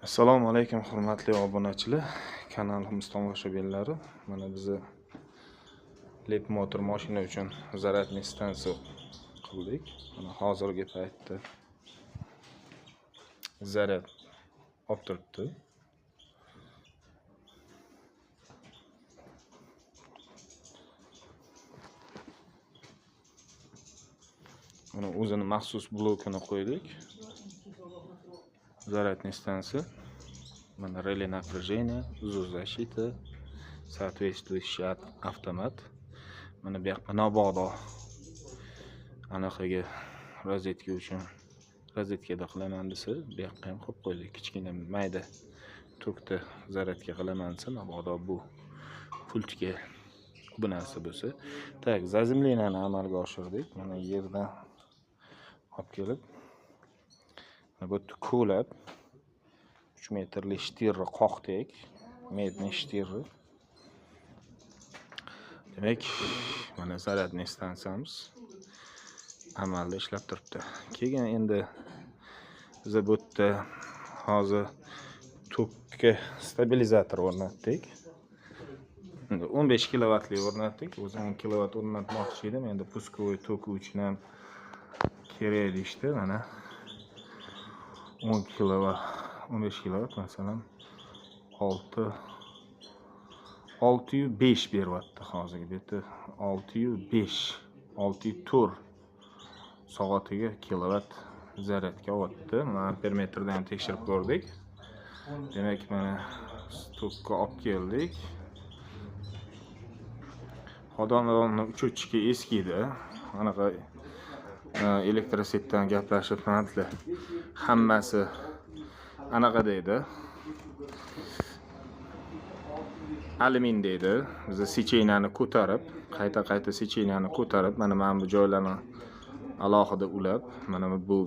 Assalomu alaykum hurmatli obunachilar, kanalimiz tomoshabinlari. Mana bizni lep motor mashina uchun zaryadniy stansiya qildik. Mana hozirgi paytda zaryad olib turibdi. Mana o'zini maxsus blokini qo'ydik. Zaryadniy stansiya. Mana relе напряжения, защита, соответствующий автомат. Mana bu yoqda mabodo anaqaga rozetka uchun rozetkada qilaman desa, bu yoqqa ham qo'yib qo'ydik. Kichkina mayda tokda zaryadka qilaman desa, mabodo bu pultga bu narsa bo'lsa. Tak, zazemleniyani amalga oshirdik. Mana yerdan olib kelib, bu yerda ko'lab 3 metrli shtirni qoqdik. Medni shtirni. Demak, mana zaryadniy stansiyamiz amalda ishlab turibdi. Keyin endi biz bu yerda hozir tokka stabilizator o'rnatdik. Endi 15 kilovatli o'rnatdik. O'zi 10 kilovat o'rnatmoqchi edim. Endi puskovoy toki uchun ham kerak deyishdi. Mana 10 kilovat, 15 kilovat masalan 605 beryapti hozirgi beti 605 604 soatiga kilovat zaryadga olyapti. Mana ampermetrdan ham tekshirib ko'rdik. Demak, mana stokka olib keldik. Xodonlarni uchuvchiga eskiydi. Anaqa elektrosetdan gaplashib turibdilar. Hammasi anaqa deydi. Alumin deydi. Biz secheniyani ko'tarib, qayta secheniyani ko'tarib, mana bu joylarni alohida ulab, mana bu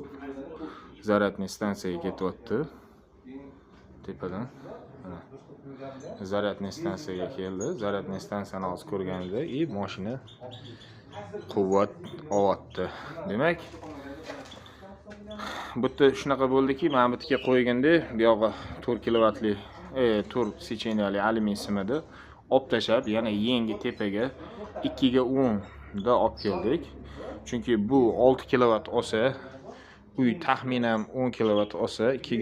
zaryadniy stansiyaga ketyapti. Tepadan. Mana zaryadniy stansiyaga keldi. Zaryadniy stansiyani hozir ko'rganingizda, mashina quvvat olyapti. Demak, bu yerda shunaqa bo'ldiki, mana bu yerga qo'yganda, bu yoqqa 4 kilovatli 4 secheniyali alyumin simidi olib tashab, yana yangi tepaga 2 ga 10 da olib keldik. Chunki bu 6 kilovat olsa, uy taxminan 10 kilovat olsa, 2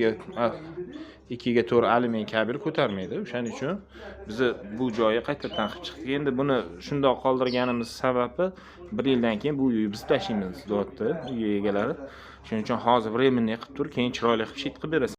ga 4 alyumin kabel ko'tarmaydi. O'shaning uchun biz bu joyga qaytadan qilib chiqdik. Endi buni shundoq qoldirganimiz sababi 1 yildan keyin bu uyni biz tashlaymiz, deyapti uy egalari. Shuning uchun hozir временный qilib tur, keyin chiroyli qilib shit qilib berasan.